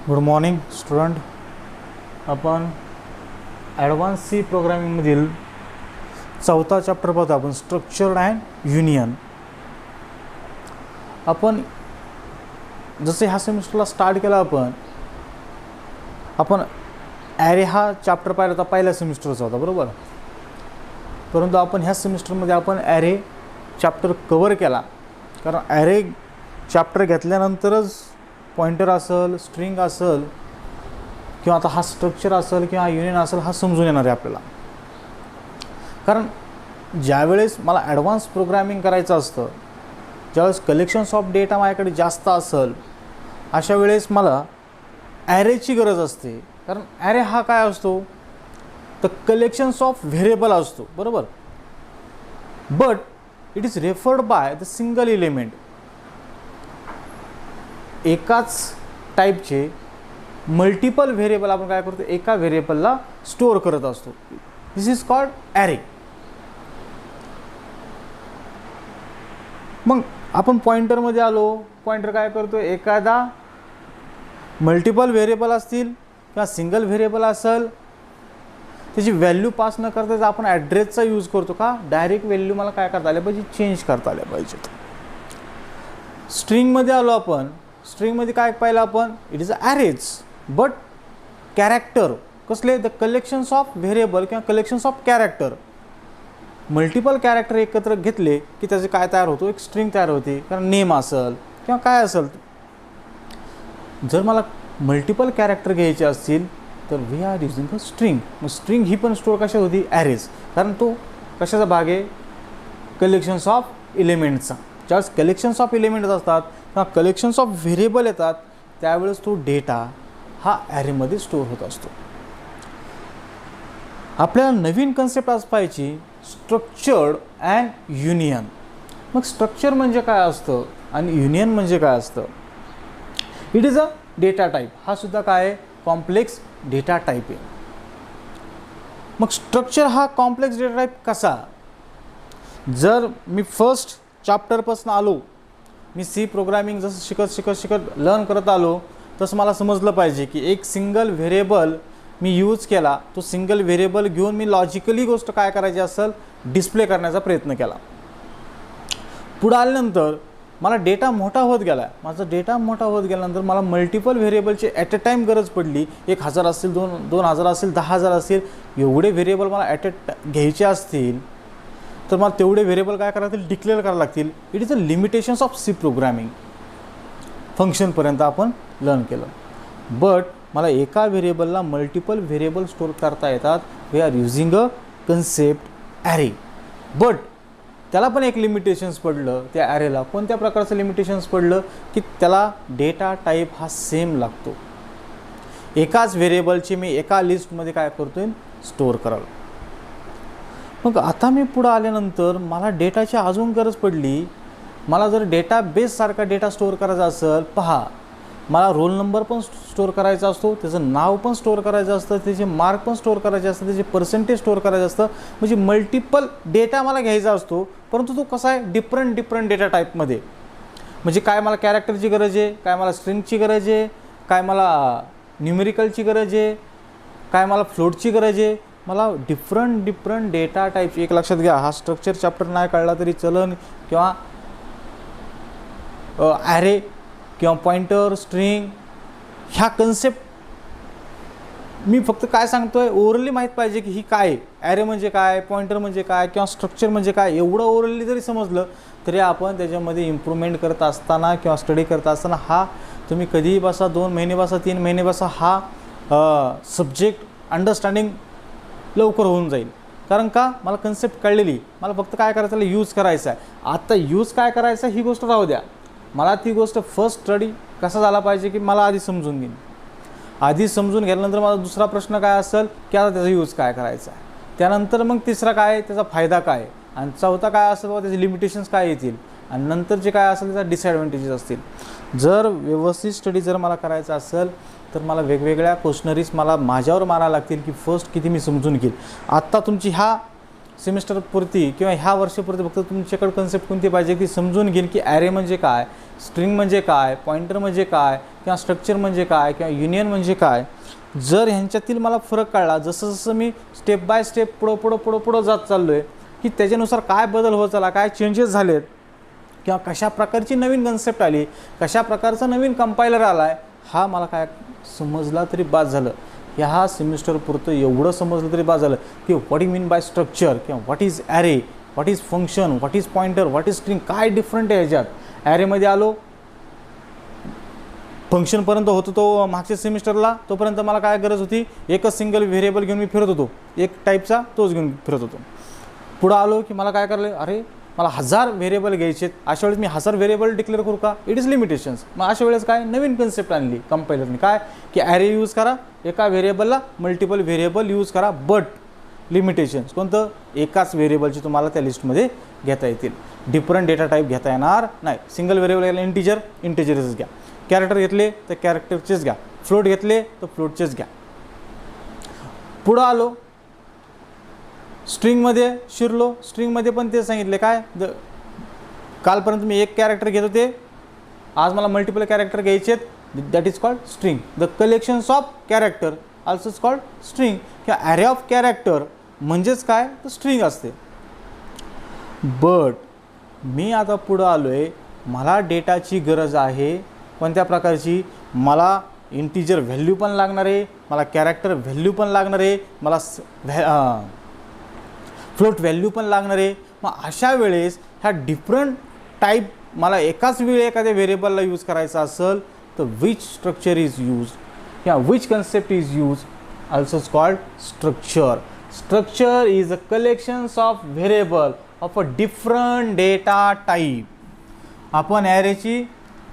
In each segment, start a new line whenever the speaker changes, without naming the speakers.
Good morning student. आपण advance C प्रोग्रामिंगमधील चौथा chapter पाहतो. आपण स्ट्रक्चर्ड अँड युनियन. आपण जसे ह्या सेमिस्टरला स्टार्ट केला आपण ॲरे हा चॅप्टर पाहिला होता, पहिल्या सेमिस्टरचा होता बरोबर. परंतु आपण ह्या सेमिस्टरमध्ये आपण ॲरे चॅप्टर कवर केला, कारण ॲरे चॅप्टर घेतल्यानंतरच पॉइंटर असेल, स्ट्रिंग असेल किंवा आता हा स्ट्रक्चर असेल किंवा युनियन असेल हा समजून येणार आहे आपल्याला. कारण ज्यावेळेस मला ॲडव्हान्स प्रोग्रामिंग करायचं असतं, ज्यावेळेस कलेक्शन्स ऑफ डेटा माझ्याकडे जास्त असेल, अशा वेळेस मला ॲरेची गरज असते. कारण ॲरे हा काय असतो तर कलेक्शन्स ऑफ व्हेरिएबल असतो बरोबर. But it is referred by the single element. एकाच टाईपचे मल्टिपल व्हेरिएबल आपण काय करतो, एका व्हेरिएबलला स्टोअर करत असतो. दिस इज कॉल्ड ॲरे. मग आपण पॉइंटरमध्ये आलो. पॉइंटर काय करतो, एखादा मल्टिपल व्हेरिएबल असतील किंवा सिंगल व्हेरिएबल असेल त्याची व्हॅल्यू पास न करताच आपण ॲड्रेसचा यूज करतो. का, डायरेक्ट व्हॅल्यू मला काय करता आल्या पाहिजे, चेंज करता आल्या पाहिजेत. स्ट्रिंगमध्ये आलो आपण. स्ट्रिंगमध्ये काय पाहिलं आपण, इट इज ॲरेज बट कॅरेक्टर कसले, द कलेक्शन्स ऑफ व्हेरिएबल किंवा collections of character. Multiple character एकत्र घेतले की त्याचे काय तयार होतो, एक स्ट्रिंग तयार होते. कारण नेम असेल किंवा काय असेल. जर मला मल्टिपल कॅरेक्टर घ्यायचे असतील तर we are using a string. मग स्ट्रिंग ही पण स्टोअर कशा होती, ॲरेज. कारण तो कशाचा भाग आहे, कलेक्शन्स ऑफ एलिमेंटचा. ज्यावेळेस कलेक्शन्स ऑफ एलिमेंट्स असतात किंवा कलेक्शन्स ऑफ व्हेरिएबल येतात त्यावेळेस तो डेटा हा ॲरेमध्ये स्टोअर होत असतो. आपल्याला नवीन कन्सेप्ट आज पाहिजे, स्ट्रक्चर्ड अँड युनियन. मग स्ट्रक्चर म्हणजे काय असतं आणि युनियन म्हणजे काय असतं. It is a data type. हा सुद्धा काय आहे, कॉम्प्लेक्स डेटा टाईप आहे. मग स्ट्रक्चर हा कॉम्प्लेक्स डेटा टाईप कसा. जर मी फर्स्ट चॅप्टरपासून आलो, मी सी प्रोग्रामिंग जसं शिकत लर्न करत आलो तसं मला समजलं पाहिजे की एक सिंगल व्हेरिएबल मी यूज केला, तो सिंगल व्हेरिएबल घेऊन मी लॉजिकली गोष्ट काय करायची असेल, डिस्प्ले करण्याचा प्रयत्न केला. पुढे आल्यानंतर मला डेटा मोठा होत गेला. माझा डेटा मोठा होत गेल्यानंतर मला मल्टिपल व्हेरिएबलची ॲट अ टाईम गरज पडली. 1000 असतील, 2000 असतील, 10,000 असतील, एवढे व्हेरिएबल मला ॲट घ्यायचे असतील तर मला तेवढे व्हेरिएबल काय करायला लागतील, डिक्लेअर करायला लागतील. It is a limitations of C programming. फंक्शनपर्यंत आपण लर्न केलं. बट मला एका व्हेरिएबलला मल्टिपल व्हेरिएबल स्टोअर करता येतात. We are using a concept array. But त्याला पण एक लिमिटेशन्स पडलं त्या ॲरेला. कोणत्या प्रकारचं लिमिटेशन्स पडलं की त्याला डेटा टाईप हा सेम लागतो. एकाच व्हेरिएबलची मी एका लिस्टमध्ये काय करतोय, स्टोअर करावं. मग आता मी पुढं आल्यानंतर मला डेटाची अजून गरज पडली. मला जर डेटाबेससारखा डेटा स्टोअर करायचा असेल, पहा मला रोल नंबर पण स्टोअर करायचा असतो, त्याचं नाव पण स्टोअर करायचं असतं, त्याचे मार्क पण स्टोअर करायचे असतं, त्याचे पर्सेंटेज स्टोअर करायचं असतं. म्हणजे मल्टिपल डेटा मला घ्यायचा असतो. परंतु तो कसा आहे, डिफरंट डेटा टाईपमध्ये. म्हणजे काय मला कॅरेक्टरची गरज आहे, काय मला स्ट्रिंगची गरज आहे, काय मला न्यूमेरिकलची गरज आहे, काय मला फ्लोटची गरज आहे. मला डिफरंट डेटा टाईपची. एक लक्षात घ्या, हा स्ट्रक्चर चॅप्टर नाही कळला तरी चलन किंवा ॲरे किंवा पॉइंटर, स्ट्रिंग ह्या कन्सेप्ट मी फक्त काय सांगतोय, ओरली माहीत पाहिजे की ही काय आहे, ॲरे म्हणजे काय, पॉइंटर म्हणजे काय किंवा स्ट्रक्चर म्हणजे काय. एवढं ओरली जरी समजलं तरी आपण त्याच्यामध्ये इम्प्रूव्हमेंट करत असताना किंवा स्टडी करत असताना हा तुम्ही कधीही बसा, 2 महिने बसा, 3 महिने बसा, हा सब्जेक्ट अंडरस्टँडिंग लवकर होऊन जाईल. कारण का, मला कन्सेप्ट कळलेली, मला फक्त काय करायचं, यूज करायचं आहे. आता यूज काय करायचं ही गोष्ट राहू द्या. मला ती गोष्ट फर्स्ट स्टडी कसा झाला पाहिजे की मला आधी समजून घेईन. आधी समजून घेतल्यानंतर माझा दुसरा प्रश्न काय असेल की आता त्याचा यूज काय करायचा आहे. त्यानंतर मग तिसरा काय, त्याचा फायदा काय, आणि चौथा काय असेल बाबा त्याचे लिमिटेशन्स काय येतील, आणि नंतर जे काय असेल त्याचा डिसॲडव्हान्टेजेस असतील. जर व्यवस्थित स्टडी जर मला करायचं असेल तर मला वेगवेगळ्या क्वेश्चनरीज मला माझ्यावर मारायला लागतील की फर्स्ट किती मी समजून घेईल. आत्ता तुमची ह्या सेमिस्टरपुरती किंवा ह्या वर्षापुरती फक्त तुमच्याकडे कन्सेप्ट कोणती पाहिजे की समजून घेईल की ॲरे म्हणजे काय, स्ट्रिंग म्हणजे काय, पॉइंटर म्हणजे काय, किंवा स्ट्रक्चर म्हणजे काय किंवा युनियन म्हणजे काय, जर ह्यांच्यातील मला फरक कळला, जसं जसं मी स्टेप बाय स्टेप पुढं जात चाललो आहे की त्याच्यानुसार काय बदल होत चालला, काय चेंजेस झालेत किंवा कशा प्रकारची नवीन कन्सेप्ट आली, कशा प्रकारचा नवीन कंपायलर आला आहे, हा मला काय समजला तरी बाद झालं. ह्या सेमिस्टरपुरतं एवढं समजलं तरी बाद झालं की what you mean by structure किंवा what is array, what is function, what is pointer, what is string, काय डिफरंट आहे ह्याच्यात. ॲरेमध्ये आलो, फंक्शनपर्यंत होतो तो मागच्या सेमिस्टरला, तोपर्यंत मला काय गरज होती, एकच सिंगल व्हेरिएबल घेऊन मी फिरत होतो, एक टाईपचा तोच घेऊन फिरत होतो. पुढं आलो की मला काय करायला, अरे मला 1000 व्हेरिएबल घ्यायचे, अशा वेळेस मी 1000 व्हेरिएबल डिक्लेअर करू का, इट इज लिमिटेशन्स. मग अशा वेळेस काय नवीन कन्सेप्ट आणली कंपायलरने, काय की ॲरे यूज करा, एका व्हेरिएबलला मल्टिपल व्हेरिएबल यूज करा, बट लिमिटेशन्स कोणतं, एकाच व्हेरिएबलची तुम्हाला त्या लिस्टमध्ये घेता येतील, डिफरंट डेटा टाईप घेता येणार नाही. सिंगल व्हेरिएबल इंटिजरच घ्या, कॅरेक्टर घेतले तर कॅरेक्टरचेच घ्या, फ्लोट घेतले तर फ्लोटचेच घ्या. पुढं आलो, स्ट्रिंगमध्ये शिरलो, स्ट्रिंगमध्ये पण ते सांगितले काय, कालपर्यंत मी एक कॅरेक्टर घेत होते, आज मला मल्टिपल कॅरेक्टर घ्यायचे आहेत, that is called string. The collections of character also is called string किंवा ॲरे ऑफ कॅरेक्टर म्हणजेच काय तर स्ट्रिंग असते. बट मी आता पुढं आलो आहे, मला डेटाची गरज आहे, कोणत्या प्रकारची, मला इंटिजर व्हॅल्यू पण लागणार आहे, मला कॅरेक्टर व्हॅल्यू पण लागणार आहे, मला फ्लोट व्हॅल्यू पण लागणार आहे. मग अशा वेळेस ह्या डिफरंट टाईप मला एकाच वेळी एखाद्या व्हेरिएबलला यूज करायचा असेल तर विच स्ट्रक्चर इज यूज किंवा which concept is use also is called structure. Structure is a collections of variable of a different data type. आपण ॲरेची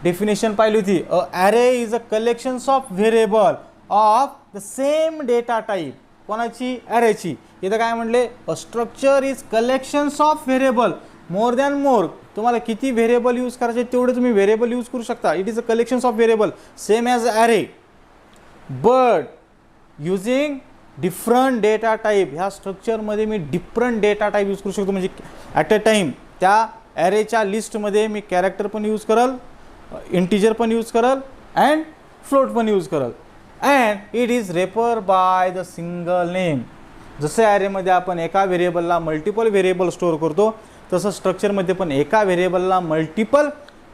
डेफिनेशन पाहिली होती, a array is a collections of variable of the same data type. कोणाची, ॲरेची. इथं काय म्हणले, a structure is collections of variable, more than more, तुम्हाला किती व्हेरिएबल यूज करायचे तेवढे तुम्ही व्हेरिएबल यूज करू शकता. It is a collections of variable same as array but using different data type. ह्या स्ट्रक्चरमध्ये मी डिफरंट डेटा टाईप यूज करू शकतो, म्हणजे ॲट अ टाईम त्या ॲरेच्या लिस्टमध्ये मी कॅरेक्टर पण यूज करल, इंटिजर पण यूज करल अँड फ्लोट पण यूज करल, and it is refer by the single name. जसं ॲरेमध्ये आपण एका व्हेरिएबलला मल्टिपल व्हेरिएबल स्टोअर करतो, तसं स्ट्रक्चरमध्ये पण एका व्हेरिएबलला मल्टिपल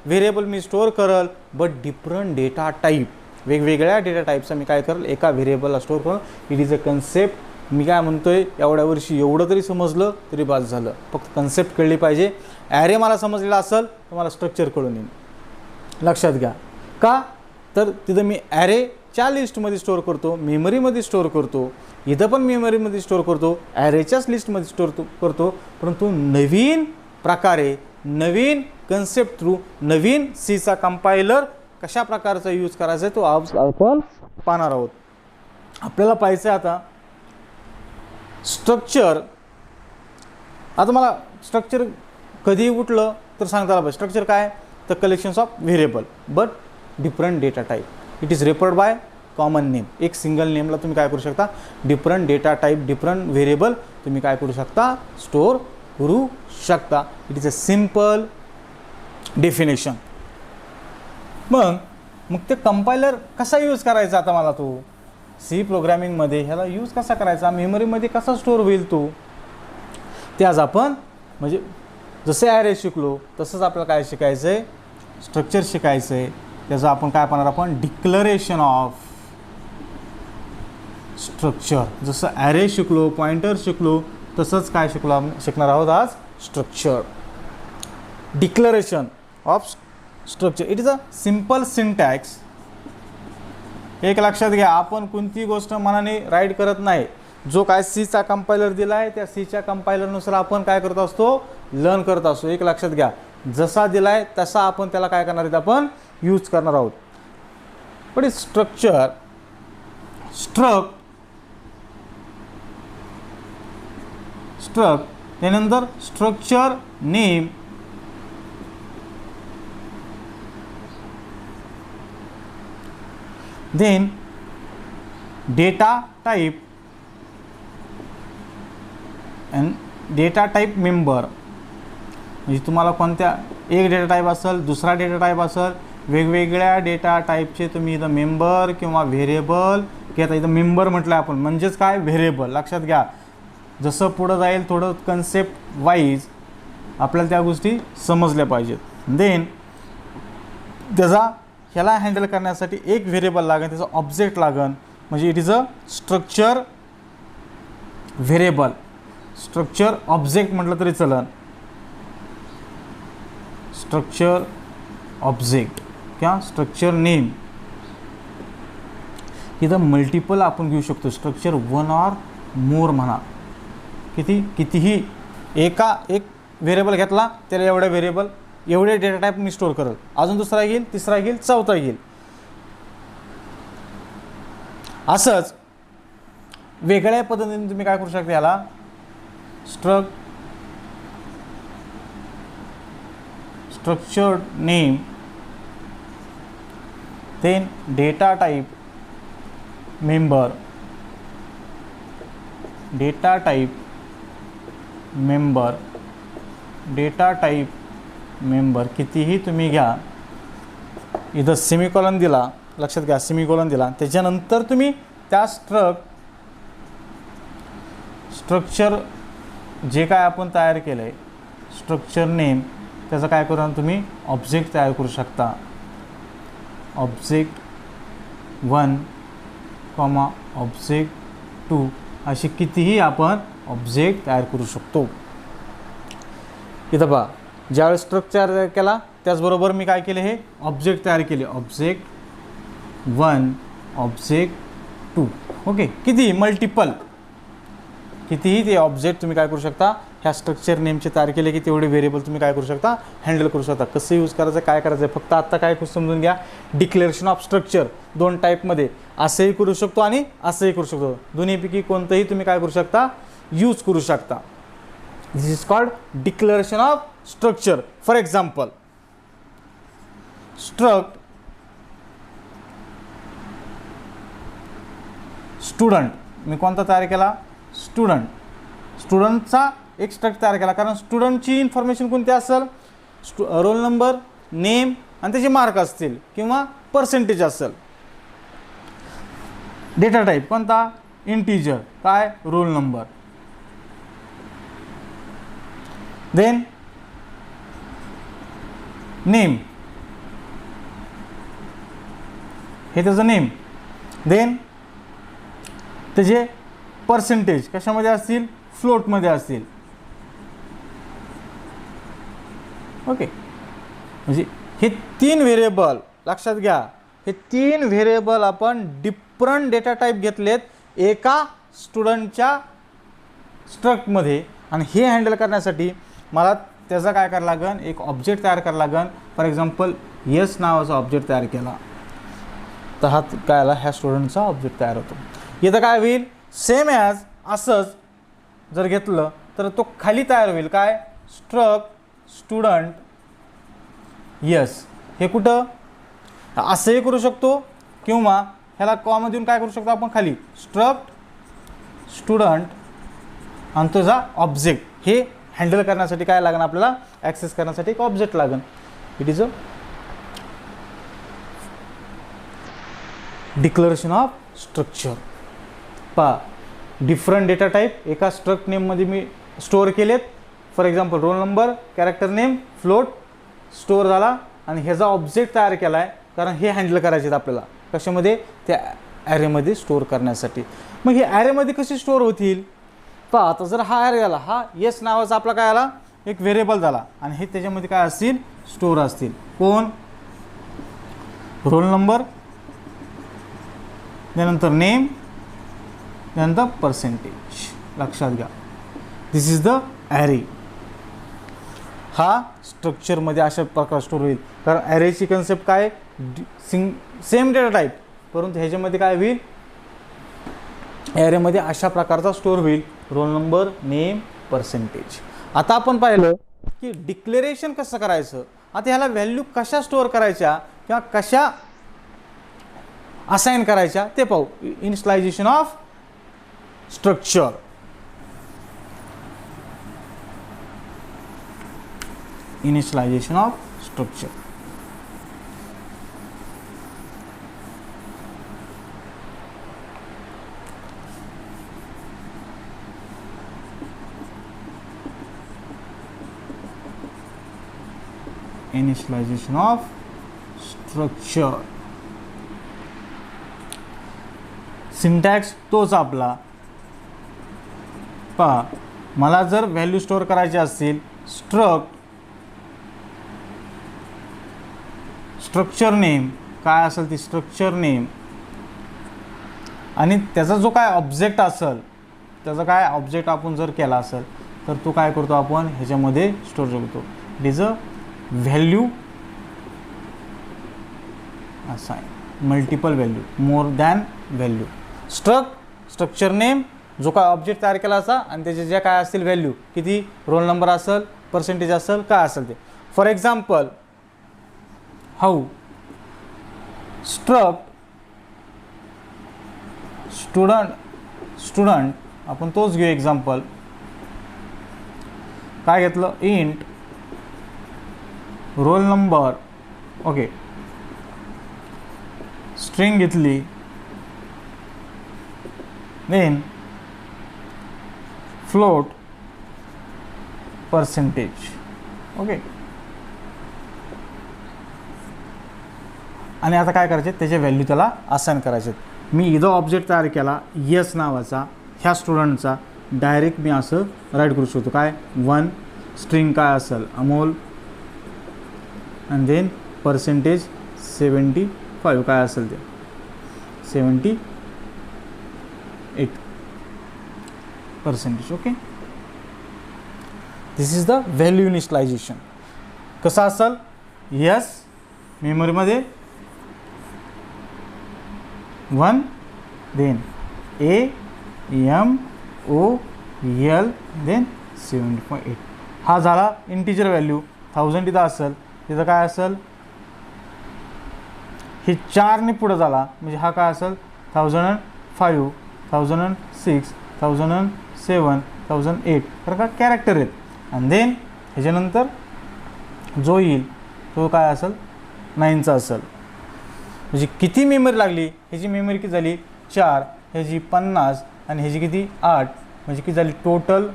व्हेरिएबल मी स्टोअर करल, बट डिफरंट डेटा टाईप, वेगवेगळ्या डेटा टाईपचा मी काय करल, एका व्हेरिएबलला स्टोअर करल. It is a concept. मी काय म्हणतोय, एवढ्या वर्षी एवढं तरी समजलं तरी बास झालं, फक्त कन्सेप्ट कळली पाहिजे. ॲरे मला समजलेला असेल तर मला स्ट्रक्चर कळून येईल. लक्षात घ्या, का तर तिथं मी ॲरेच्या लिस्टमध्ये स्टोअर करतो, मेमरीमध्ये स्टोअर करतो, इथं पण मेमरीमध्ये स्टोअर करतो, ॲरेच्याच लिस्टमध्ये स्टोअर करतो, परंतु नवीन प्रकारे, नवीन कन्सेप्ट थ्रू, नवीन सीचा कंपायलर कशा प्रकारचा यूज करायचा आहे तो आपण पाहणार आहोत. आपल्याला पाहायचं आहे आता स्ट्रक्चर. आता मला स्ट्रक्चर कधी उठलं तर सांगता आलं पाहिजे. स्ट्रक्चर काय तर collections of variable but different data type. It is referred by common name. एक सिंगल नेमला तुम्ही काय करू शकता, different data type, different variable तुम्ही काय करू शकता, स्टोअर करू शकता. It is a simple definition. मग ते कंपायलर कसा यूज करायचा, आता मला तो सी प्रोग्रामिंगमध्ये ह्याला यूज कसा करायचा, मेमरीमध्ये कसा स्टोअर होईल तो, ते आज आपण म्हणजे जसे ॲरे शिकलो तसंच आपल्याला काय शिकायचं आहे, स्ट्रक्चर शिकायचं आहे. त्याचं आपण काय पाहणार, आपण डिक्लरेशन ऑफ स्ट्रक्चर. जसं ॲरे शिकलो, पॉइंटर शिकलो, तसंच काय शिकणार आहोत आज, structure. Declaration of structure. It is a simple syntax. एक लक्षात घ्या, आपण कोणती गोष्ट मनाने राईट करत नाही. जो काय सीचा कंपायलर दिला आहे त्या सीच्या कंपायलरनुसार आपण काय करत असतो, लर्न करत असतो. एक लक्षात घ्या, जसा दिला आहे तसा आपण त्याला काय करणार आहेत, आपण यूज करणार आहोत. पण स्ट्रक्चर, त्यानंतर structure name, then data type and data type member. म्हणजे तुम्हाला कोणत्या एक डेटा टाईप असेल, दुसरा डेटा टाईप असेल, वेगवेगळ्या डेटा टाईपचे तुम्ही इथं मेंबर किंवा व्हेरिएबल घेता. इथं मेंबर म्हटलं आपण म्हणजेच काय व्हेरिएबल. लक्षात घ्या, जसं पुढं जाईल थोडं कन्सेप्ट वाईज आपल्याला त्या गोष्टी समजल्या पाहिजेत. देन त्याचा ह्याला हँडल करण्यासाठी एक व्हेरिएबल लागेल, त्याचा ऑब्जेक्ट लागेल, म्हणजे it is a structure variable. Structure object म्हटलं तरी चलन, स्ट्रक्चर ऑब्जेक्ट किंवा स्ट्रक्चर नेम. इथं मल्टिपल आपण घेऊ शकतो, स्ट्रक्चर वन ऑर मोर म्हणा, कितीही एक व्हेरिएबल घेतला त्याला एवढे व्हेरिएबल एवढे डेटा टाईप मी स्टोअर करेल, अजून दुसरा येईल, तिसरा येईल, चौथा येईल. असंच वेगळ्या पद्धतीने तुम्ही काय करू शकता, याला structured name, then data type member, data type member कितीही तुम्ही घ्या. इथं सेमीकॉलन दिला, लक्षात घ्या सेमीकॉलन दिला, त्याच्यानंतर तुम्ही त्या स्ट्रक्चर जे काय आपण तयार केलं आहे स्ट्रक्चर नेम, त्याचं काय करू तुम्ही ऑब्जेक्ट तयार करू शकता. ऑब्जेक्ट 1, ऑब्जेक्ट 2 असे कितीही आपण ऑब्जेक्ट तयार करू शकतो. इथं पहा, ज्यावेळेस स्ट्रक्चर तयार केला त्याचबरोबर मी काय केले, हे ऑब्जेक्ट तयार केले. Object 1, object 2. ओके, किती मल्टिपल, कितीही ते ऑब्जेक्ट तुम्ही काय करू शकता, ह्या स्ट्रक्चर नेमचे तयार केले की तेवढे व्हेरिएबल तुम्ही काय करू शकता, हँडल करू शकता. कसं यूज करायचं, काय करायचं आहे, फक्त आत्ता काय समजून घ्या. डिक्लेरेशन ऑफ स्ट्रक्चर 2 टाईपमध्ये, असंही करू शकतो आणि असंही करू शकतो. दोन्हीपैकी कोणतंही तुम्ही काय करू शकता, यूज करू शकता. This is called declaration of structure. For example, student मी कोणता तयार केला, स्टुडंटचा एक स्ट्रक्चर तयार केला, कारण स्टुडंटची इन्फॉर्मेशन कोणती असेल, रोल नंबर, नेम आणि त्याचे मार्क असतील किंवा पर्सेंटेज असेल. डेटा टाईप कोणता, इंटीजर, काय रोल नंबर. देन नेम, हे त्याचं नेम. देन त्याचे पर्सेंटेज कशामध्ये असतील, फ्लोटमध्ये असतील. ओके, म्हणजे हे 3 व्हेरिएबल लक्षात घ्या, हे 3 व्हेरिएबल आपण डिफरंट डेटा टाईप घेतलेत एका स्टुडंटच्या स्ट्रक्टमध्ये, आणि हे हँडल करण्यासाठी मला त्याचा काय करावं लागेल, एक ऑब्जेक्ट तयार करावं लागेल. फॉर एक्झाम्पल यस नावाचा ऑब्जेक्ट तयार केला तर हा काय आला, ह्या स्टुडंटचा ऑब्जेक्ट तयार होतो. इथं काय होईल, सेम ॲज असंच जर घेतलं तर तो खाली तयार होईल, काय स्टुडंट यस. हे कुठं असंही करू शकतो किंवा ह्याला कॉमा देऊन काय करू शकतो आपण, खाली स्टुडंट आणि त्याचा ऑब्जेक्ट. हे हँडल करण्यासाठी काय लागेल आपल्याला, ॲक्सेस करण्यासाठी एक ऑब्जेक्ट लागेल. It is a declaration of structure. पहा, डिफरंट डेटा टाईप एका स्ट्रक्ट नेममध्ये मी स्टोअर केलेत. For example role number, character name, float store झाला, आणि ह्याचा ऑब्जेक्ट तयार केला आहे कारण हे हँडल करायचे आहेत आपल्याला, कशामध्ये, त्या ॲरेमध्ये स्टोअर करण्यासाठी. मग हे ॲरेमध्ये कसे स्टोअर होतील, पहा आता जर हा ॲरे आला, हा येस नावाचा आपला काय आला, एक व्हेरिएबल झाला, आणि हे त्याच्यामध्ये काय असतील, स्टोअर असतील. कोण, रोल नंबर, त्यानंतर नेम, त्यानंतर पर्सेंटेज. लक्षात घ्या, दिस इज द ॲरे. हा स्ट्रक्चरमध्ये अशा प्रकारे स्टोअर होईल, कारण ॲरेची कन्सेप्ट काय, सेम डेटा टाईप, परंतु ह्याच्यामध्ये काय होईल, ॲरेमध्ये अशा प्रकारचा स्टोअर होईल, रोल नंबर, नेम, पर्सेंटेज. आता आपण पाहिलं की डिक्लेरेशन कसं करायचं. आता ह्याला व्हॅल्यू कशा स्टोअर करायच्या किंवा कशा असाइन करायच्या ते पाहू. Initialization of structure. Initialization of structure. Initialization of structure. Syntax तोच आपला. पहा, मला जर व्हॅल्यू स्टोअर करायची असतील, स्ट्रक्चर नेम काय असेल ती स्ट्रक्चर नेम, आणि त्याचा जो काय ऑब्जेक्ट असेल, त्याचा काय ऑब्जेक्ट आपण जर केला असेल तर तो काय करतो आपण ह्याच्यामध्ये स्टोअर करतो. It is a value assign multiple value more than value. Structure name जो काय ऑब्जेक्ट तयार केला असा आणि त्याचे जे काय असतील व्हॅल्यू, किती रोल नंबर असेल, पर्सेंटेज असेल, काय असेल ते. फॉर एक्झाम्पल, हाऊ स्टुडंट आपण तोच घेऊ एक्झाम्पल. काय घेतलं, int roll number, okay, string घेतली, देन फ्लोट पर्सेंटेज, ओके. आणि आता काय करायचे, त्याचे व्हॅल्यू त्याला असाइन करायचे. मी इथं ऑब्जेक्ट तयार केला यस नावाचा, ह्या स्टुडंटचा डायरेक्ट मी असं राईट करू शकतो. काय 1, स्ट्रिंग काय असेल अमोल, आणि देन पर्सेंटेज 75 काय असेल ते 78%. Okay, this is the value initialization. कसं असेल, यस मेमरीमध्ये 1, देन AMOL, देन 70.8. हा झाला इंटिजर व्हॅल्यू. 1000 इथं असेल, तिथं काय असेल, हे 4 पुढं झाला म्हणजे हा काय असेल 1005, 1006, 1007, 1008 तर का कॅरेक्टर आहेत. आणि देन ह्याच्यानंतर जो येईल तो काय असेल 9चा असेल. म्हणजे किती मेमरी लागली, ह्याची मेमरी किती झाली 4, ह्याची 50 आणि ह्याची किती 8, म्हणजे किती झाली टोटल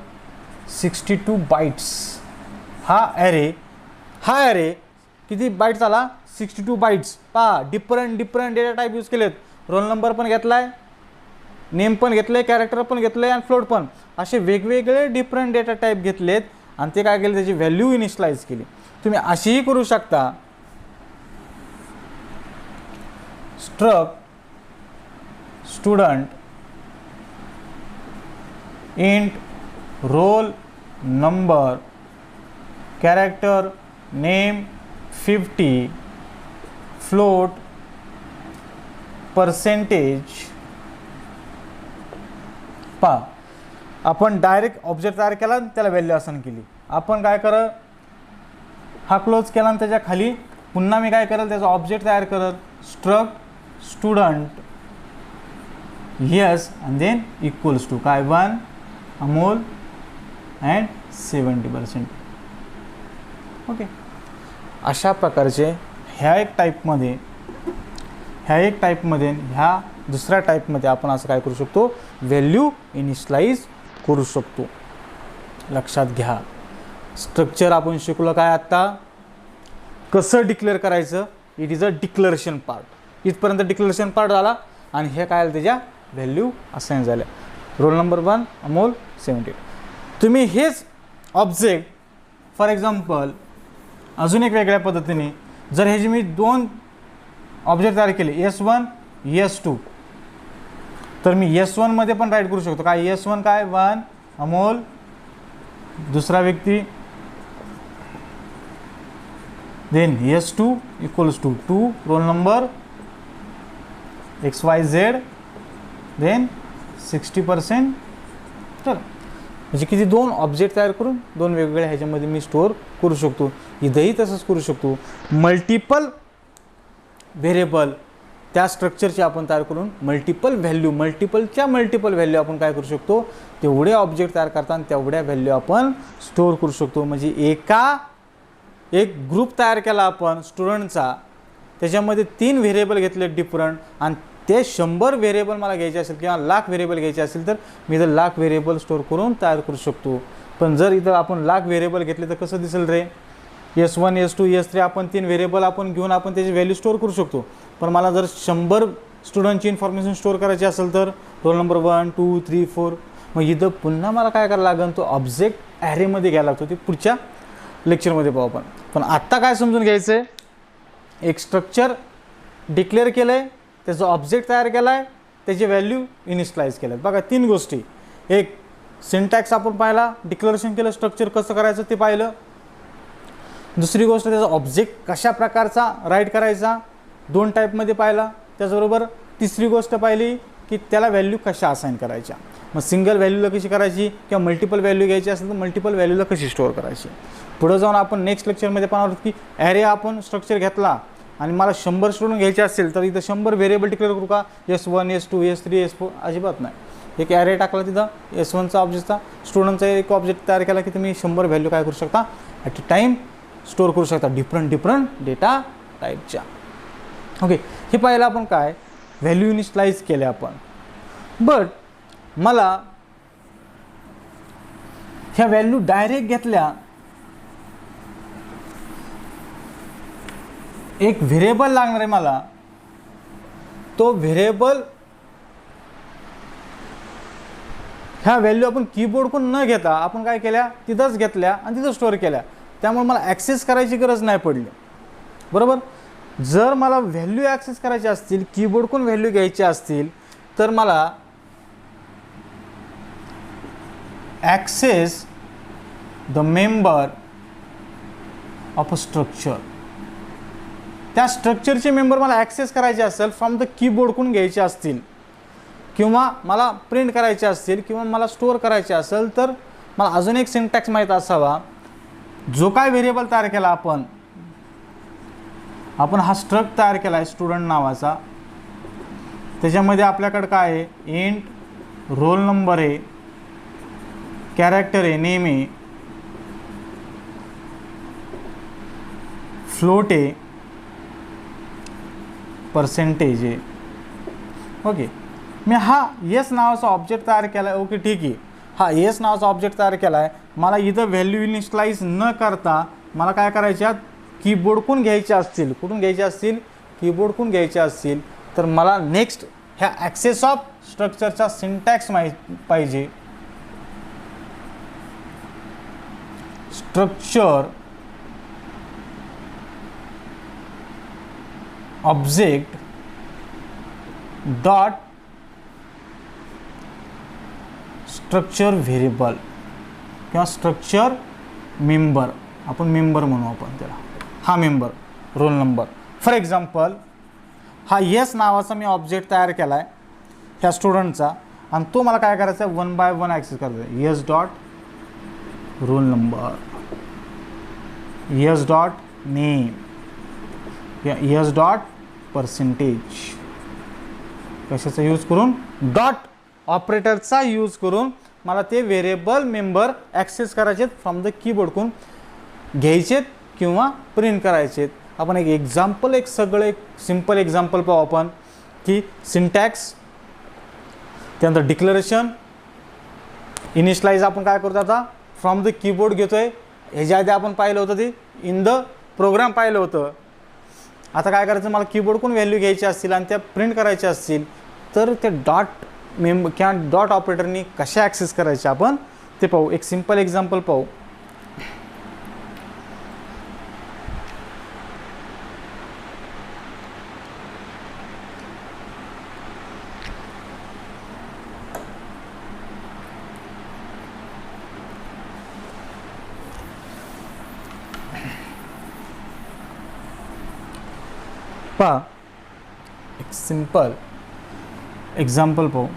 62 बाईट्स. हा ॲरे किती बाईट्स आला 62 बाईट्स. पहा, डिफरंट डेटा टाईप यूज केलेत. रोल नंबर पण घेतला आहे, नेम पण घेतलं आहे, कॅरेक्टर पण घेतलं आहे आणि फ्लोट पण. असे वेगवेगळे डिफरंट डेटा टाईप घेतलेत आणि ते काय केले, त्याची व्हॅल्यू इनिशियलाइज केली. तुम्ही अशीही करू शकता, student int roll number character name 50 float percentage. पहा, आपण डायरेक्ट ऑब्जेक्ट तयार केला, त्याला व्हॅल्यू असाइन केली. आपण काय करत, हा क्लोज केला आणि त्याच्या खाली पुन्हा मी काय करेल, त्याचा ऑब्जेक्ट तयार करत स्टुडंट यस आणि देन इक्वल्स टू काय 1 अमोल अँड 70%. ओके, अशा प्रकारचे ह्या दुसऱ्या टाईपमध्ये आपण असं काय करू शकतो, व्हॅल्यू इनिशियलाइज करू शकतो. लक्षात घ्या, स्ट्रक्चर आपण शिकलो काय आत्ता, कसं डिक्लेअर करायचं. It is a declaration part. इथपर्यंत डिक्लेरेशन पार्ट झाला आणि हे काय त्याच्या व्हॅल्यू असाइन झाल्या. Roll number 1 Amol 78. तुम्ही हेच ऑब्जेक्ट फॉर एक्झाम्पल अजून एक वेगळ्या पद्धतीने जर ह्याची मी 2 ऑब्जेक्ट तयार केले S1 S2, तर मी S1 मध्ये पण राईट करू शकतो. काय S1 काय 1 अमोल, दुसरा व्यक्ती, then S2 equals to 2 roll number XYZ, then 60%. तर म्हणजे किती 2 ऑब्जेक्ट तयार करून 2 वेगवेगळ्या ह्याच्यामध्ये मी स्टोअर करू शकतो. इथंही तसंच करू शकतो. मल्टिपल व्हेरिएबल त्या स्ट्रक्चरची आपण तयार करून मल्टिपल व्हॅल्यू आपण काय करू शकतो, तेवढे ऑब्जेक्ट तयार करताना तेवढ्या व्हॅल्यू आपण स्टोअर करू शकतो. म्हणजे एका एक ग्रुप तयार केला आपण स्टुडंटचा, त्याच्यामध्ये 3 व्हेरिएबल घेतले डिफरंट, आणि ते 100 व्हेरिएबल मला घ्यायचे असेल किंवा लाख व्हेरिएबल घ्यायचे असेल तर मी इथं लाख व्हेरिएबल स्टोअर करून तयार करू शकतो. पण जर इथं आपण लाख व्हेरिएबल घेतले तर कसं दिसेल रे, S1 S2 S3 आपण 3 व्हेरिएबल आपण घेऊन आपण त्याची व्हॅल्यू स्टोअर करू शकतो. पण मला जर 100 स्टुडंटची इन्फॉर्मेशन स्टोअर करायची असेल तर रोल नंबर 1 2 3 4, मग इथं पुन्हा मला काय करायला लागेल, तो ऑब्जेक्ट ॲरेमध्ये घ्यायला लागतो. ते पुढच्या लेक्चरमध्ये पाहू आपण. पण आत्ता काय समजून घ्यायचं आहे, एक स्ट्रक्चर डिक्लेअर केलं आहे, त्याचा ऑब्जेक्ट तयार केला आहे, त्याची व्हॅल्यू इनिशियलाइज केलं. बघा 3 गोष्टी, एक सिंटॅक्स आपण पाहिला, डिक्लेरेशन केलं, स्ट्रक्चर कसं करायचं ते पाहिलं. दुसरी गोष्ट त्याचा ऑब्जेक्ट कशा प्रकारचा राईट करायचा 2 टाईपमध्ये पाहिला. त्याचबरोबर तिसरी गोष्ट पाहिली की त्याला व्हॅल्यू कशा असाइन करायच्या. मग सिंगल व्हॅल्यूला कशी करायची किंवा मल्टिपल व्हॅल्यू घ्यायची असेल तर मल्टिपल व्हॅल्यूला कशी स्टोअर करायची. पुढे जाऊन आपण नेक्स्ट लेक्चरमध्ये पाहणार आहोत की ॲरे आपण स्ट्रक्चर घेतला आणि मला 100 स्टुडंट घ्यायचे असेल तर इथं 100 व्हेरिएबल डिक्लेअर करू का, S1 S2 S3 S4, अजिबात नाही. एक ॲरे टाकला तिथं S1चा ऑब्जेक्टचा, स्टुडंटचा एक ऑब्जेक्ट तयार केला की तुम्ही 100 व्हॅल्यू काय करू शकता ॲट अ टाईम स्टोअर करू शकता, डिफरंट डेटा टाईपच्या. ओके, हे पाहिलं आपण काय व्हॅल्यू इनिशियलाइज केले आपण. बट मला ह्या व्हॅल्यू डायरेक्ट घेतल्या, एक व्हेरिएबल लागणार आहे मला, तो व्हेरिएबल ह्या व्हॅल्यू आपण कीबोर्डकडून न घेता आपण काय केल्या, तिथंच घेतल्या आणि तिथं स्टोअर केल्या. त्यामुळे मला ॲक्सेस करायची गरज नाही पडली. बरोबर, जर मला व्हॅल्यू ॲक्सेस करायची असतील, कीबोर्डकडून व्हॅल्यू घ्यायची असतील तर मला access the member of a structure, त्या स्ट्रक्चरचे मेंबर मला ॲक्सेस करायचे असेल फ्रॉम द कीबोर्डकडून घ्यायचे असतील किंवा मला प्रिंट करायचे असतील किंवा मला स्टोअर करायचे असेल तर मला अजून एक सिंटॅक्स माहीत असावा. जो काय व्हेरिएबल तयार केला आपण हा स्ट्रक्ट तयार केला आहे स्टुडंट नावाचा, त्याच्यामध्ये आपल्याकडे काय आहे, इंट रोल नंबर आहे, कॅरेक्टर आहे, नेम आहे, फ्लोट आहे, पर्सेंटेज आहे. ओके, मी हा येस नावाचा ऑब्जेक्ट तयार केला आहे. ओके ठीक आहे, हा येस नावाचा ऑब्जेक्ट तयार केला आहे. मला इथं व्हॅल्यू इनिशियलाइज न करता मला काय करायच्या, कीबोर्डकडून घ्यायचे असतील, कुठून घ्यायचे असतील, कीबोर्डकडून घ्यायचे असतील तर मला नेक्स्ट ह्या ॲक्सेस ऑफ स्ट्रक्चरचा सिंटॅक्स पाहिजे. Structure object dot structure variable किंवा स्ट्रक्चर मेंबर, आपण मेंबर म्हणू आपण त्याला, हा member roll number. For example हा येस नावाचा मी ऑब्जेक्ट तयार केला आहे ह्या स्टुडंटचा आणि तो मला काय करायचा आहे, 1 बाय 1 ॲक्सेस करायचा आहे. Yes dot roll number, yes dot name, yes dot percentage, कशाचा यूज करून, डॉट ऑपरेटरचा यूज करून मला ते व्हेरिएबल मेंबर ॲक्सेस करायचेत फ्रॉम द कीबोर्डकडून घ्यायचेत किंवा प्रिंट करायचेत. आपण एक एक्झाम्पल, एक सिम्पल एक्झाम्पल पाहू आपण की सिंटॅक्स, त्यानंतर डिक्लेरेशन, इनिशियलाइज आपण काय करतो आता फ्रॉम द कीबोर्ड घेतोय. ह्याच्या आधी आपण पाहिलं होतं ते इन द प्रोग्राम पाहिलं होतं. आता काय करायचं, मला कीबोर्डकडून व्हॅल्यू घ्यायची असतील आणि त्या प्रिंट करायच्या असतील तर ते डॉट मेंबर किंवा डॉट ऑपरेटरनी कशा ॲक्सेस करायचे आपण ते पाहू. एक सिम्पल एक्झाम्पल पाहू. पहा, एक सिंपल एक्झाम्पल पाहू.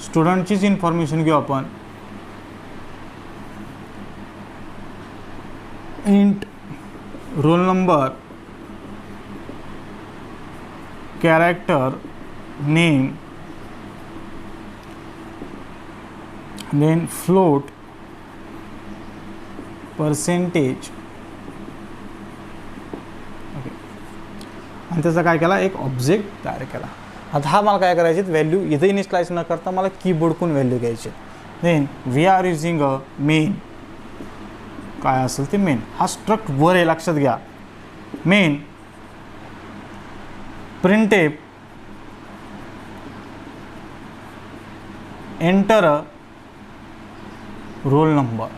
स्टुडंटचीच इन्फॉर्मेशन घेऊ आपण. Int roll number, character, name, then float percentage, okay, आणि त्याचा काय केला, एक ऑब्जेक्ट तयार केला. आता हा मला काय करायचे, व्हॅल्यू इथे इनिशियलाइज न करता मला कीबोर्डकडून व्हॅल्यू घ्यायचे. Then we are using a main, काय असेल ते मेन, हा स्ट्रक्ट वर आहे लक्षात घ्या. मेन प्रिंटेप एंटर रोल नंबर,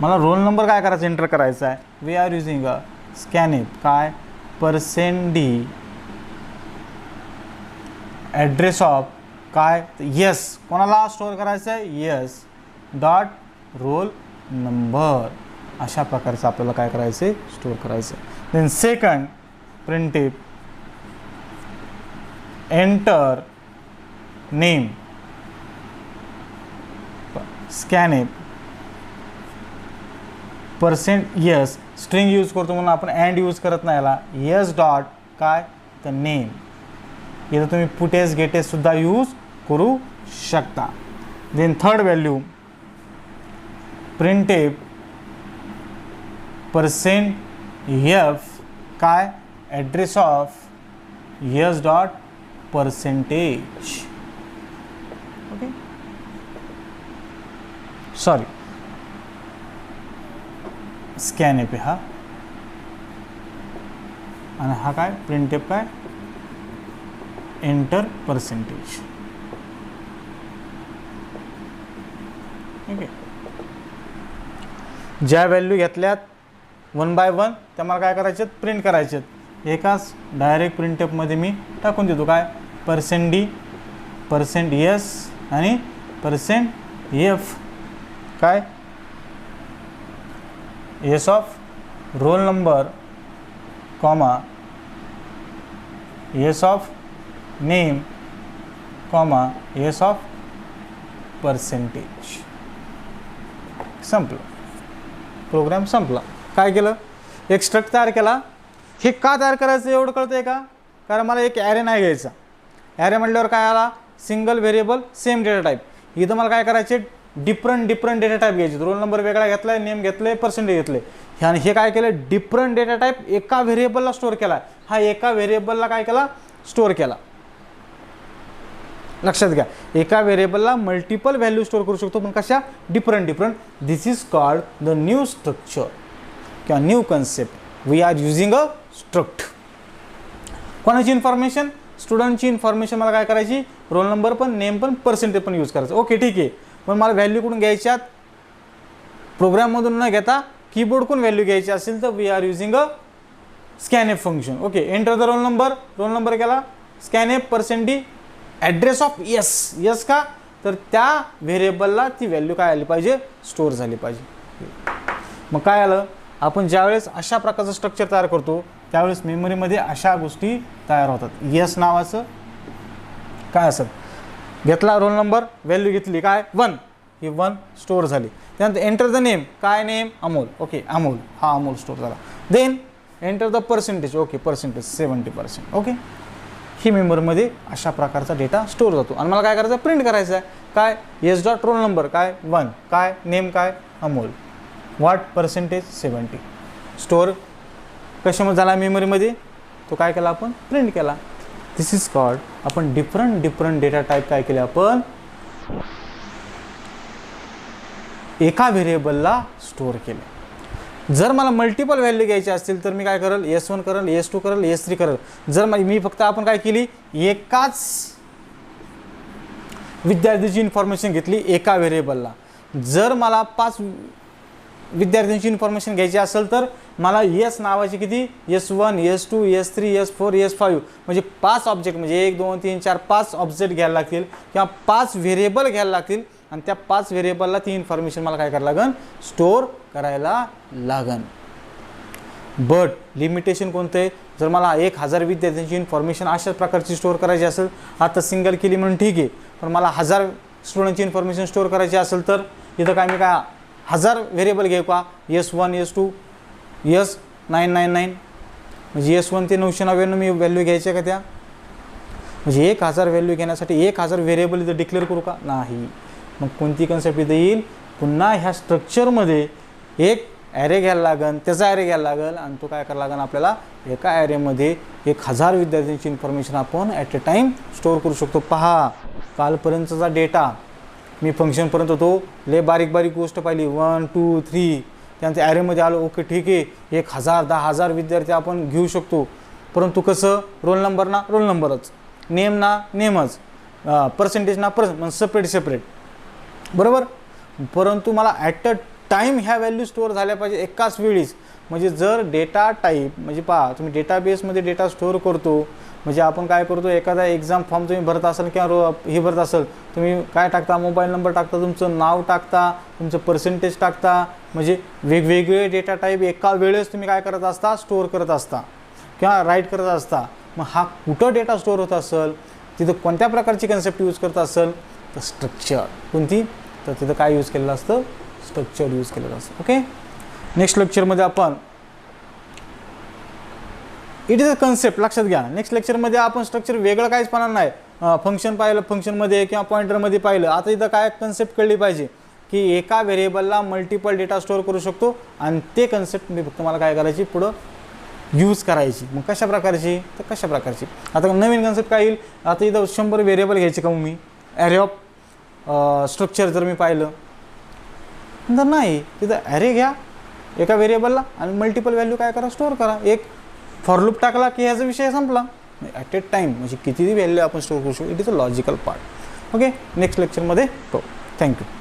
मला रोल नंबर काय करायचा, एंटर करायचा आहे. वी आर युझिंग अ स्कॅनएप, काय %d ॲड्रेस ऑफ, काय येस, कोणाला स्टोअर करायचं आहे, येस डॉट रोल नंबर, अशा प्रकारचं आपल्याला काय करायचं आहे, स्टोअर करायचं आहे. Then second printf enter name scanf %yes, string use करतो म्हणून आपण अँड यूज करत नाही याला, येस डॉट काय तर नेम, इथं तुम्ही पुटेस गेटेस सुद्धा यूज करू शकता. Then third value printf %f काय address of s dot percentage, okay, sorry scanf हा, आणि हा काय प्रिंटेप काय एंटर पर्सेंटेज, ओके. ज्या व्हॅल्यू घेतल्यात 1 बाय 1 त्या मला काय करायचे, प्रिंट करायचे. एकाच डायरेक्ट प्रिंटअपमध्ये मी टाकून देतो, काय %d %s आणि %f काय yes of roll number comma yes of name comma yes of percentage. संपलं, प्रोग्राम संपला. काय केलं, एक स्ट्रक्ट तयार केला. हे का तयार करायचं एवढं कळतंय का, कारण मला एक ॲरे नाही घ्यायचा. ॲरे म्हटल्यावर काय आला, single variable same data type. इथं मला काय करायचे, डिफरंट डेटा टाईप घ्यायचे. रोल नंबर वेगळा घेतला आहे, नेम घेतले, पर्सेंटेज घेतले. आणि हे काय केलं, डिफरंट डेटा टाईप एका व्हेरिएबलला स्टोअर केला. हा एका व्हेरिएबलला काय केला, स्टोअर केला. लक्षात घ्या, एका व्हेरिएबलला मल्टिपल व्हॅल्यू स्टोअर करू शकतो, पण कशा, different. This is called the new structure किंवा new concept. We are using a struct. कोणाची इन्फॉर्मेशन, स्टुडंटची इन्फॉर्मेशन मला काय करायची, रोल नंबर पण, नेम पण, पर्सेंटेज पण यूज करायचं. ओके ठीक आहे, पण मला व्हॅल्यू कुठून घ्यायच्यात, प्रोग्राममधून न घेता कीबोर्डकडून व्हॅल्यू घ्यायची असेल तर we are using a scanf function. Okay, enter the roll number केला, scanf %d address of s का, तर त्या व्हेरिएबलला ती व्हॅल्यू काय आली पाहिजे, स्टोअर झाली पाहिजे. मग काय आलं, आपण ज्यावेळेस अशा प्रकारचं स्ट्रक्चर तयार करतो त्यावेळेस मेमरीमध्ये अशा गोष्टी तयार होतात. यस नावाचं काय असत, घेतला रोल नंबर, व्हॅल्यू घेतली काय 1, ही 1 स्टोअर झाली. त्यानंतर एंटर द नेम, काय नेम अमोल, ओके अमोल, हा अमोल स्टोअर झाला. Then enter the percentage, okay percentage 70%, okay. ही मेमरीमध्ये अशा प्रकारचा डेटा स्टोअर जातो. आणि मला काय करायचं, प्रिंट करायचं आहे, काय येस डॉट रोल नंबर काय 1, काय नेम काय अमोल, व्हॉट पर्सेंटेज 70. स्टोअर कशामध्ये झाला मेमरीमध्ये, तो काय केला आपण, प्रिंट केला. दिस इज कॉल्ड, आपण डिफरंट डेटा टाईप काय केले, आपण एका व्हेरिएबलला स्टोअर केले. जर मला मल्टिपल व्हॅल्यू घ्यायची असतील तर मी काय करेल, S1 करेल, S2 करेल, S3 करेल. जर मी फक्त आपण काय केली, एकाच विद्यार्थ्याची इन्फॉर्मेशन घेतली एका व्हेरिएबलला. जर मला 5 विद्यार्थ्यांची इन्फॉर्मेशन घ्यायची असेल तर मला S नावाची किती, S1 S2 S3 S4 S5 म्हणजे 5 ऑब्जेक्ट, म्हणजे 1 2 3 4 5 ऑब्जेक्ट घ्यायला लागतील किंवा 5 व्हेरिएबल घ्यायला लागतील. आणि त्या 5 व्हेरिएबलला ती इन्फॉर्मेशन मला काय करायला लागन, स्टोअर करायला लागन. बट लिमिटेशन कोणतं आहे, जर मला 1000 विद्यार्थ्यांची इन्फॉर्मेशन अशाच प्रकारची स्टोअर करायची असेल, आता सिंगल केली म्हणून ठीक आहे, पण मला 1000 स्टुडंटची इन्फॉर्मेशन स्टोअर करायची असेल तर इथं काय मी काय 1000 व्हेरिएबल घेऊ का, S1 S2 S999 म्हणजे S1 ते 999 मी व्हॅल्यू घ्यायच्या का त्या, म्हणजे 1000 व्हॅल्यू घेण्यासाठी 1000 व्हेरिएबल इथं डिक्लेअर करू का, नाही. मग कोणती कन्सेप्ट इथे येईल, पुन्हा ह्या स्ट्रक्चरमध्ये एक ॲरे घ्यायला लागेल, त्याचा ॲरे घ्यायला लागेल आणि तो काय करायला लागेल आपल्याला, एका ॲरेमध्ये 1000 विद्यार्थ्यांची इन्फॉर्मेशन आपण ॲट अ टाईम स्टोअर करू शकतो. पहा, कालपर्यंतचा डेटा मी फंक्शनपर्यंत तो लय बारीक बारीक गोष्ट पाहिली, 1 2 3, त्यानंतर ॲरेमध्ये आलो, ओके ठीक आहे, 1000 10,000 विद्यार्थी आपण घेऊ शकतो. परंतु कसं, रोल नंबर ना रोल नंबरच, नेम ना नेमच, पर्सेंटेज ना सेपरेट सेपरेट, बरोबर. परंतु मला ॲट अ टाईम ह्या व्हॅल्यू स्टोअर झाल्या पाहिजे एकाच वेळीच. म्हणजे जर डेटा टाईप, म्हणजे पहा तुम्ही डेटाबेसमध्ये डेटा स्टोअर करतो, म्हणजे आपण काय करतो, एखादा एक्झाम फॉर्म तुम्ही भरत असाल किंवा हे भरत असाल, तुम्ही काय टाकता, मोबाईल नंबर टाकता, तुमचं नाव टाकता, तुमचं पर्सेंटेज टाकता, म्हणजे वेगवेगळे डेटा टाईप एका वेळेस तुम्ही काय करत असता, स्टोअर करत असता किंवा राईट करत असता. मग हा कुठं डेटा स्टोअर होत असेल, तिथं कोणत्या प्रकारची कन्सेप्ट यूज करत असेल, तर स्ट्रक्चर. कोणती, तर तिथं काय यूज केलेलं असतं, स्ट्रक्चर यूज केलेलं असतं. ओके, नेक्स्ट लेक्चरमध्ये आपण इट इज अ कन्सेप्ट, लक्षात घ्या. नेक्स्ट लेक्चरमध्ये आपण स्ट्रक्चर वेगळं काहीच पाहणार नाही. फंक्शन पाहिलं, फंक्शनमध्ये किंवा पॉईंटरमध्ये पाहिलं. आता इथं काय कन्सेप्ट कळली पाहिजे की एका व्हेरिएबलला मल्टिपल डेटा स्टोअर करू शकतो आणि ते कन्सेप्ट मी फक्त मला काय करायची, पुढं यूज करायची. मग कशा प्रकारची, तर कशा प्रकारची, आता नवीन कन्सेप्ट काय येईल, आता इथं 100 व्हेरिएबल घ्यायचे का मी, ॲरे ऑफ स्ट्रक्चर जर मी पाहिलं तर नाही, तिथं ॲरे घ्या एका व्हेरिएबलला आणि मल्टिपल व्हॅल्यू काय करा, स्टोअर करा. एक फॉर लूप टाकला की ह्याचा विषय संपला. ॲट ए टाईम म्हणजे कितीही व्हॅल्यू आपण स्टोअर करू शकतो. It is a logical part. Okay, next लेक्चरमध्ये हो. थँक्यू.